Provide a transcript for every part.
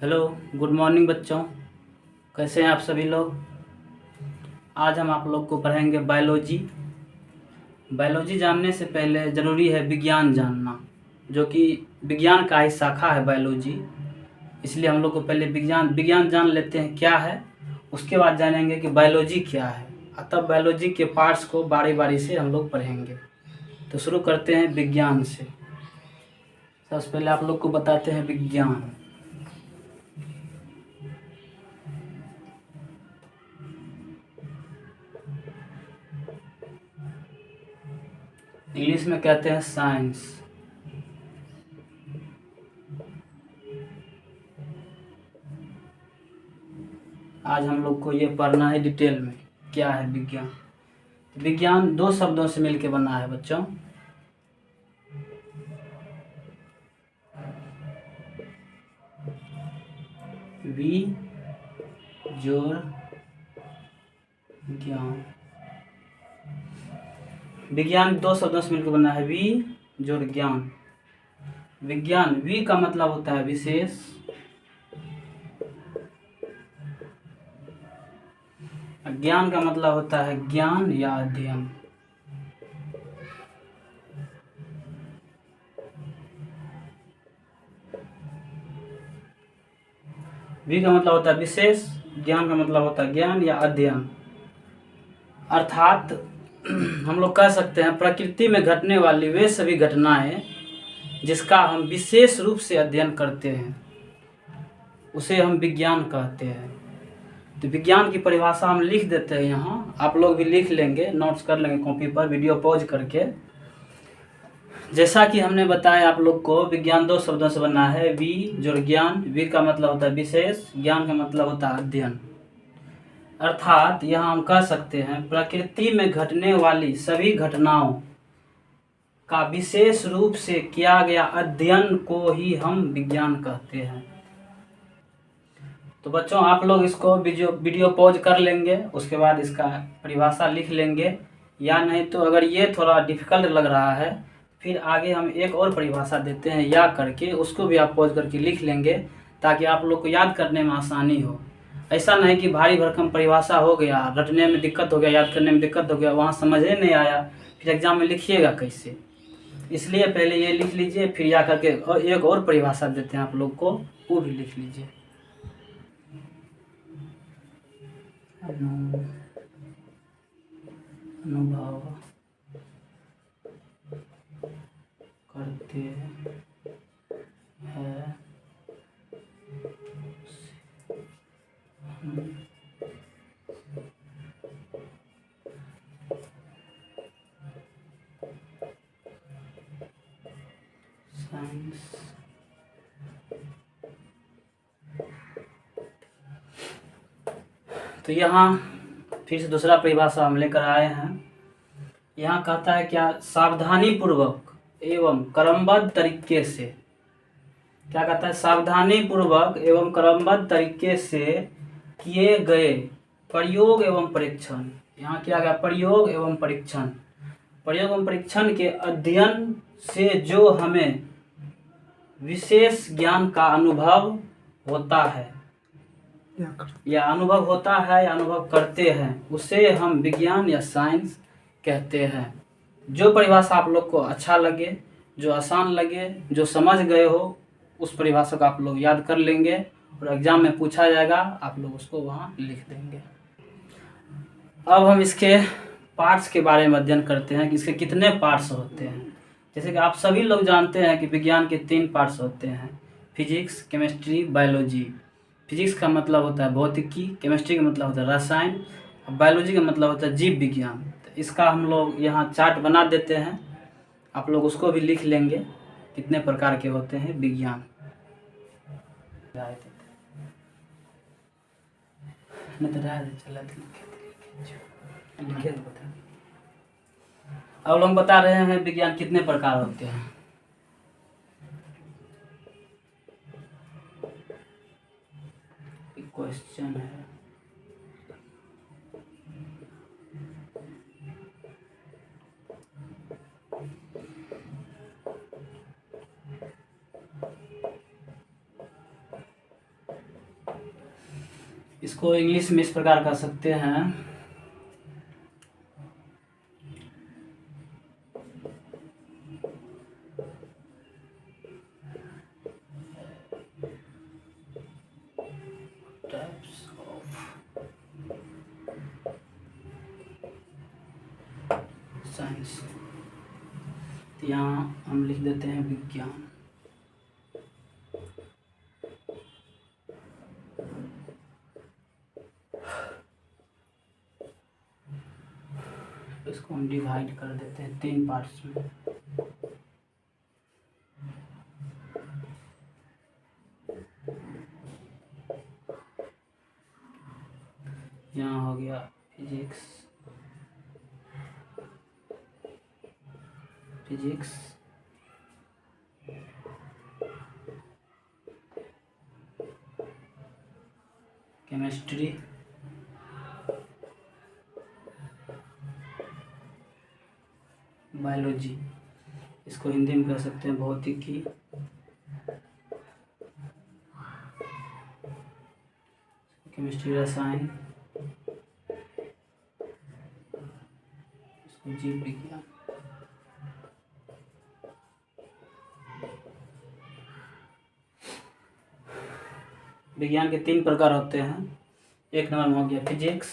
Hello, good morning बच्चों। कैसे हैं आप सभी लोग। आज हम आप लोग को पढ़ाएंगे बायोलॉजी। बायोलॉजी जानने से पहले ज़रूरी है विज्ञान जानना, जो कि विज्ञान का ही शाखा है बायोलॉजी। इसलिए हम लोग को पहले विज्ञान जान लेते हैं क्या है, उसके बाद जानेंगे कि बायोलॉजी क्या है। तब बायोलॉजी के पार्ट्स को बारी बारी से हम लोग पढ़ेंगे। तो शुरू करते हैं विज्ञान से। सबसे पहले आप लोग को बताते हैं विज्ञान। इंग्लिश में कहते हैं साइंस। आज हम लोग को ये पढ़ना है डिटेल में क्या है विज्ञान। विज्ञान दो शब्दों से मिलकर बना है बच्चों। वि जोड़ ज्ञान। विज्ञान दो शब्दों से मिलकर बना है, वि जोड़ ज्ञान। विज्ञान, वि का मतलब होता है विशेष, ज्ञान का मतलब होता है ज्ञान या अध्ययन। वि का मतलब होता है विशेष, ज्ञान का मतलब होता है ज्ञान या अध्ययन। अर्थात हम लोग कह सकते हैं प्रकृति में घटने वाली वे सभी घटनाएं जिसका हम विशेष रूप से अध्ययन करते हैं उसे हम विज्ञान कहते हैं। तो विज्ञान की परिभाषा हम लिख देते हैं यहाँ, आप लोग भी लिख लेंगे, नोट्स कर लेंगे कॉपी पर वीडियो पॉज करके। जैसा कि हमने बताया आप लोग को, विज्ञान दो शब्दों से बना है, वि जोड़ ज्ञान। वि का मतलब होता है विशेष, ज्ञान का मतलब होता है अध्ययन। अर्थात यहाँ हम कह सकते हैं प्रकृति में घटने वाली सभी घटनाओं का विशेष रूप से किया गया अध्ययन को ही हम विज्ञान कहते हैं। तो बच्चों आप लोग इसको वीडियो पॉज कर लेंगे, उसके बाद इसका परिभाषा लिख लेंगे, या नहीं तो अगर ये थोड़ा डिफिकल्ट लग रहा है फिर आगे हम एक और परिभाषा देते हैं या करके, उसको भी आप पॉज करके लिख लेंगे ताकि आप लोग को याद करने में आसानी हो। ऐसा नहीं कि भारी भरकम परिभाषा हो गया, रटने में दिक्कत हो गया, याद करने में दिक्कत हो गया, वहाँ समझे नहीं आया, फिर एग्जाम में लिखिएगा कैसे। इसलिए पहले ये लिख लीजिए, फिर या करके एक और परिभाषा देते हैं आप लोग को, वो भी लिख लीजिए। अनुभव करते हैं साइंस। तो यहाँ फिर से दूसरा परिभाषा हम लेकर आए हैं। यहाँ कहता है क्या, सावधानी पूर्वक एवं क्रमबद्ध तरीके से, क्या कहता है, सावधानी पूर्वक एवं क्रमबद्ध तरीके से किए गए प्रयोग एवं परीक्षण। यहाँ किया गया प्रयोग एवं परीक्षण। प्रयोग एवं परीक्षण के अध्ययन से जो हमें विशेष ज्ञान का अनुभव होता है या अनुभव करते हैं उसे हम विज्ञान या साइंस कहते हैं। जो परिभाषा आप लोग को अच्छा लगे, जो आसान लगे, जो समझ गए हो, उस परिभाषा को आप लोग याद कर लेंगे और एग्जाम में पूछा जाएगा, आप लोग उसको वहाँ लिख देंगे। अब हम इसके पार्ट्स के बारे में अध्ययन करते हैं कि इसके कितने पार्ट्स होते हैं। जैसे कि आप सभी लोग जानते हैं कि विज्ञान के 3 पार्ट्स होते हैं, फिजिक्स, केमिस्ट्री, बायोलॉजी। फिजिक्स का मतलब होता है भौतिकी, केमिस्ट्री का मतलब होता है रसायन, और बायोलॉजी का मतलब होता है जीव विज्ञान। तो इसका हम लोग यहाँ चार्ट बना देते हैं, आप लोग उसको भी लिख लेंगे कितने प्रकार के होते हैं विज्ञान। अब लोग बता रहे हैं विज्ञान कितने प्रकार होते हैं। क्वेश्चन है, इसको इंग्लिश में इस प्रकार कह सकते हैं, टाइप्स ऑफ साइंस। यहाँ हम लिख देते हैं विज्ञान। इसको हम डिवाइड कर देते हैं 3 पार्ट्स में। यहाँ हो गया फिजिक्स, केमिस्ट्री, बायोलॉजी, इसको हिंदी में कह सकते हैं भौतिकी, केमिस्ट्री रसायन, इसको जीव विज्ञान। विज्ञान के 3 प्रकार होते हैं। एक नंबर में हो गया फिजिक्स,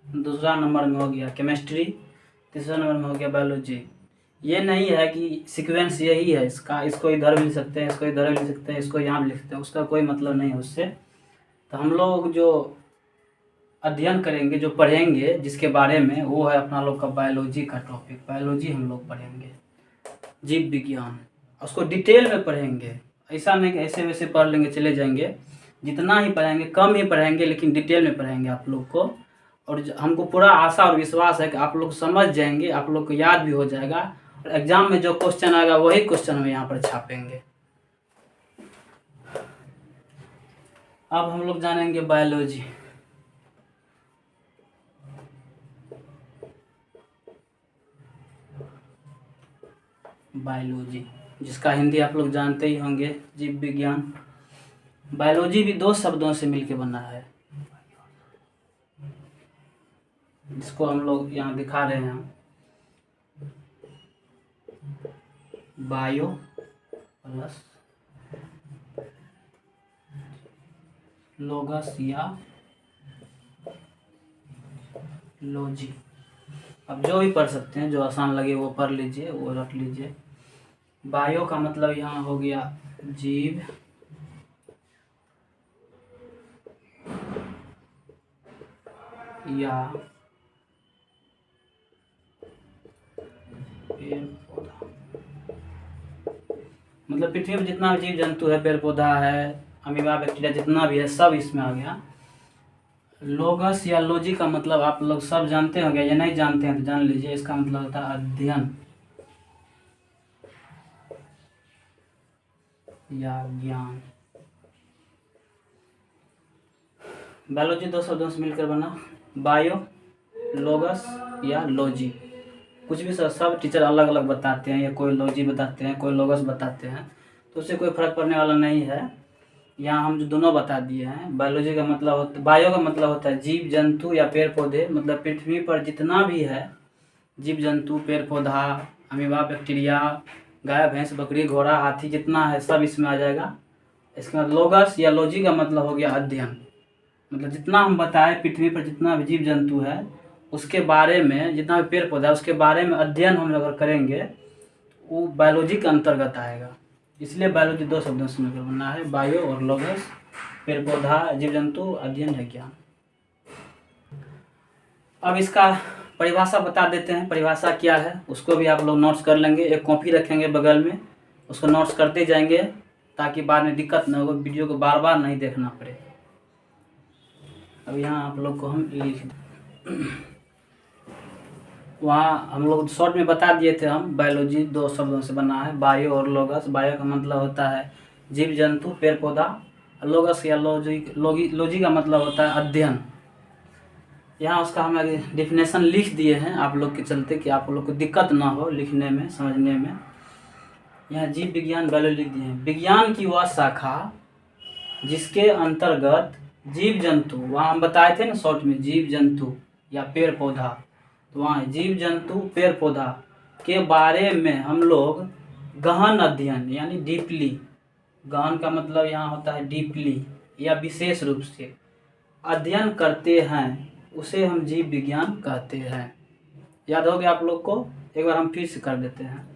दूसरा नंबर में हो गया केमिस्ट्री, तीसरा नंबर में हो गया बायोलॉजी। ये नहीं है कि सीक्वेंस यही है इसका, इसको इधर भी लिख सकते हैं, इसको इधर भी लिख सकते हैं, इसको यहाँ भी लिख सकते हैं, उसका कोई मतलब नहीं है उससे। तो हम लोग जो अध्ययन करेंगे, जो पढ़ेंगे जिसके बारे में, वो है अपना लोग का बायोलॉजी का टॉपिक। बायोलॉजी हम लोग पढ़ेंगे, जीव विज्ञान, उसको डिटेल में पढ़ेंगे। ऐसा नहीं कि ऐसे वैसे पढ़ लेंगे चले जाएंगे, जितना ही पढ़ेंगे कम ही पढ़ेंगे, लेकिन डिटेल में पढ़ेंगे आप लोग को। और हमको पूरा आशा और विश्वास है कि आप लोग समझ जाएंगे, आप लोग को याद भी हो जाएगा, और एग्जाम में जो क्वेश्चन आएगा वही क्वेश्चन हम यहाँ पर छापेंगे। अब हम लोग जानेंगे बायोलॉजी। बायोलॉजी जिसका हिंदी आप लोग जानते ही होंगे, जीव विज्ञान। बायोलॉजी भी 2 शब्दों से मिलकर बना है, जिसको हम लोग यहाँ दिखा रहे हैं। बायो प्लस लोगस या लॉजी। अब जो भी पढ़ सकते हैं, जो आसान लगे वो पढ़ लीजिए, वो रख लीजिए। बायो का मतलब यहाँ हो गया जीव, या पेड़ पौधा, मतलब पृथ्वी पर जितना भी जीव जंतु है, पेड़ पौधा है, अमीबा बैक्टीरिया जितना भी है, सब इसमें आ गया। लोगस या लॉजी का मतलब आप लोग सब जानते होंगे, या नहीं जानते हैं तो जान लीजिए। इसका मतलब होता है अध्ययन या ज्ञान। बायोलॉजी 2 शब्दों से मिलकर बना, बायो, लोगस या लॉजी। कुछ भी सब टीचर अलग अलग बताते हैं, या कोई लॉजी बताते हैं, कोई लोगस बताते हैं, तो उससे कोई फर्क पड़ने वाला नहीं है। यहाँ हम जो दोनों बता दिए हैं। बायोलॉजी का मतलब बायो का मतलब होता है जीव जंतु या पेड़ पौधे, मतलब पृथ्वी पर जितना भी है जीव जंतु, पेड़ पौधा, अमीबा बैक्टीरिया, गाय भैंस बकरी घोड़ा हाथी जितना है सब इसमें आ जाएगा। इसके बाद लोगस या लॉजी का मतलब हो गया अध्ययन, मतलब जितना हम बताए पृथ्वी पर जितना भी जीव जंतु है उसके बारे में, जितना भी पेड़ पौधा है उसके बारे में अध्ययन हम अगर करेंगे वो बायोलॉजी के अंतर्गत आएगा। इसलिए बायोलॉजी 2 शब्दों से मिलकर बना है, बायो और लोगस, पेड़ पौधा, जीव जंतु, अध्ययन है ज्ञान। अब इसका परिभाषा बता देते हैं, परिभाषा क्या है उसको भी आप लोग नोट्स कर लेंगे। एक कॉपी रखेंगे बगल में, उसको नोट्स करते जाएंगे ताकि बाद में दिक्कत न हो, वीडियो को बार बार नहीं देखना पड़े। अब यहाँ आप लोग को हम लिख वहाँ हम लोग शॉर्ट में बता दिए थे हम, बायोलॉजी 2 शब्दों से बना है, बायो और लोगस। बायो का मतलब होता है जीव जंतु पेड़ पौधा, लोगस या लॉजी का मतलब होता है अध्ययन। यहाँ उसका हम डेफिनेशन लिख दिए हैं आप लोग के चलते कि आप लोग को दिक्कत ना हो लिखने में, समझने में। यहाँ जीव विज्ञान बायोलॉजी लिख दिए हैं। विज्ञान की वह शाखा जिसके अंतर्गत जीव जंतु, वहाँ हम बताए थे ना शॉर्ट में, जीव जंतु या पेड़ पौधा, तो वहाँ जीव जंतु पेड़ पौधा के बारे में हम लोग गहन अध्ययन यानी डीपली, गहन का मतलब यहाँ होता है डीपली या विशेष रूप से अध्ययन करते हैं, उसे हम जीव विज्ञान कहते हैं। याद हो गया आप लोग को? एक बार हम फिर से कर देते हैं।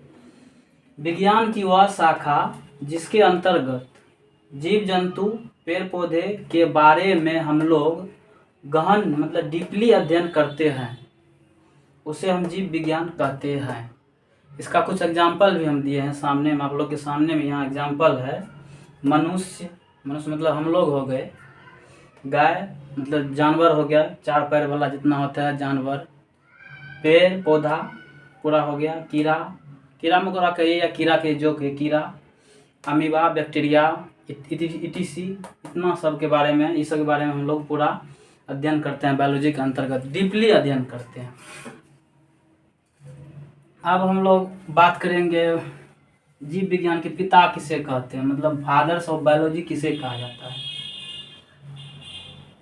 विज्ञान की वह शाखा जिसके अंतर्गत जीव जंतु पेड़ पौधे के बारे में हम लोग गहन मतलब डीपली अध्ययन करते हैं, उसे हम जीव विज्ञान कहते हैं। इसका कुछ एग्जाम्पल भी हम दिए हैं सामने में, आप लोग के सामने में यहाँ एग्जाम्पल है। मनुष्य, मनुष्य मतलब हम लोग हो गए। गाय मतलब जानवर हो गया, 4 पैर वाला जितना होता है जानवर। पेड़ पौधा पूरा हो गया। कीड़ा, कीड़ा मकोड़ा कहिए या कीड़ा के जो के कीड़ा, अमीबा, बैक्टीरिया इटीसी, इतना सब के बारे में, इस सब के बारे में हम लोग पूरा अध्ययन करते हैं, बायोलॉजी के अंतर्गत डीपली अध्ययन करते हैं। अब हम लोग बात करेंगे जीव विज्ञान के पिता किसे कहते हैं, मतलब फादर्स ऑफ बायोलॉजी किसे कहा जाता है।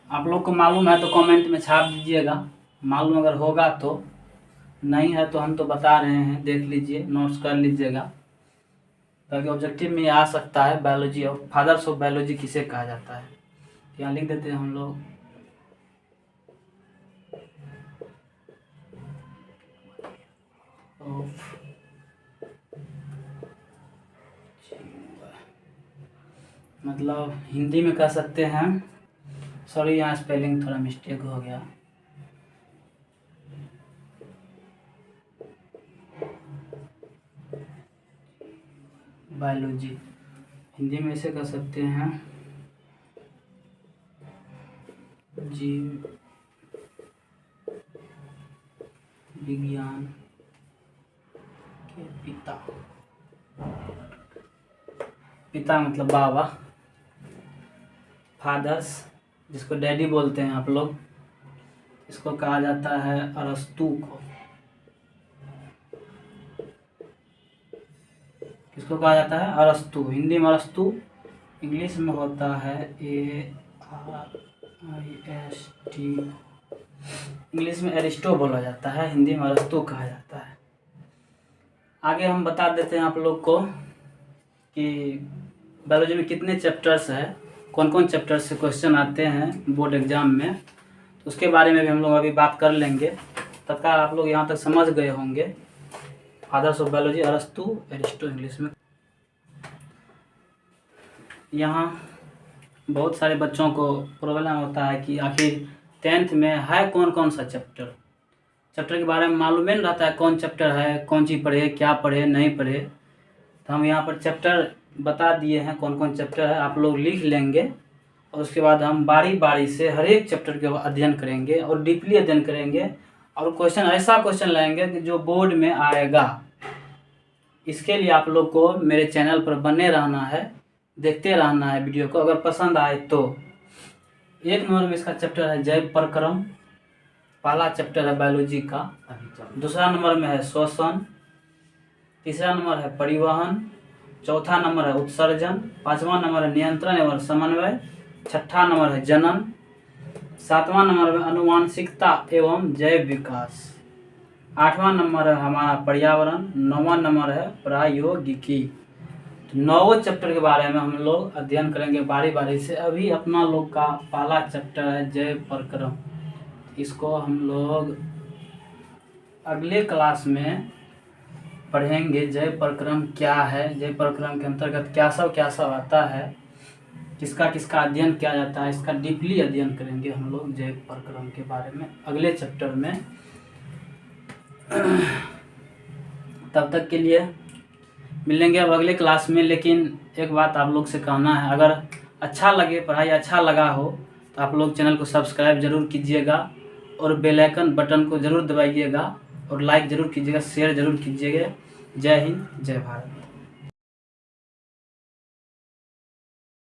आप लोग को मालूम है तो कमेंट में छाप दीजिएगा, मालूम अगर होगा तो, नहीं है तो हम तो बता रहे हैं, देख लीजिए, नोट्स कर लीजिएगा, ताकि ऑब्जेक्टिव में आ सकता है biology of fathers of biology किसे कहा जाता है। यहाँ लिख देते हैं हम लोग। मतलब हिंदी में कह सकते हैं, सॉरी यहाँ स्पेलिंग थोड़ा मिस्टेक हो गया। बायोलॉजी हिंदी में ऐसे कह सकते हैं, जीव विज्ञान के पिता। पिता मतलब बाबा, फादर्स जिसको डैडी बोलते हैं आप लोग, इसको कहा जाता है अरस्तु को। किसको कहा जाता है? अरस्तु। हिंदी में अरस्तु, इंग्लिश में होता है ARIST, इंग्लिश में एरिस्टो बोला जाता है, हिंदी में अरस्तु कहा जाता है। आगे हम बता देते हैं आप लोग को कि बायोलॉजी में कितने चैप्टर्स है, कौन कौन चैप्टर से क्वेश्चन आते हैं बोर्ड एग्जाम में, तो उसके बारे में भी हम लोग अभी बात कर लेंगे। तत्काल आप लोग यहाँ तक समझ गए होंगे। फादर्स ऑफ बायोलॉजी अरस्तु, एरिस्टो इंग्लिश में। यहाँ बहुत सारे बच्चों को प्रॉब्लम होता है कि आखिर 10th में है कौन कौन सा चैप्टर के बारे में मालूम नहीं रहता है, कौन चैप्टर है, कौन चीज़ पढ़े, क्या पढ़े, नहीं पढ़े। तो हम यहाँ पर चैप्टर बता दिए हैं कौन कौन चैप्टर है, आप लोग लिख लेंगे और उसके बाद हम बारी बारी से हर एक चैप्टर के अध्ययन करेंगे और डीपली अध्ययन करेंगे और क्वेश्चन ऐसा क्वेश्चन लाएंगे कि जो बोर्ड में आएगा। इसके लिए आप लोग को मेरे चैनल पर बने रहना है, देखते रहना है वीडियो को। अगर पसंद आए तो 1 नंबर में इसका चैप्टर है जैव प्रक्रम, पहला चैप्टर है बायोलॉजी का। दूसरा नंबर में है श्वसन, तीसरा नंबर है परिवहन, चौथा नंबर है उत्सर्जन, 5वां नंबर है नियंत्रण एवं समन्वय, 6ठा नंबर है जनन, 7वां नंबर है आनुवांशिकता एवं जैव विकास, 8वां नंबर है हमारा पर्यावरण, 9वां नंबर है प्रायोगिकी। तो 9 चैप्टर के बारे में हम लोग अध्ययन करेंगे बारी बारी से। अभी अपना लोग का पहला चैप्टर है जैव प्रक्रम, इसको हम लोग अगले क्लास में पढ़ेंगे। जैव प्रक्रम क्या है, जैव प्रक्रम के अंतर्गत क्या सब आता है, किसका किसका अध्ययन किया जाता है, इसका डीपली अध्ययन करेंगे हम लोग जैव प्रक्रम के बारे में अगले चैप्टर में। तब तक के लिए मिलेंगे अब अगले क्लास में। लेकिन एक बात आप लोग से कहना है, अगर अच्छा लगे, पढ़ाई अच्छा लगा हो तो आप लोग चैनल को सब्सक्राइब जरूर कीजिएगा और बेल आइकन बटन को ज़रूर दबाइएगा और लाइक ज़रूर कीजिएगा, शेयर ज़रूर कीजिएगा। जय हिंद, जय भारत।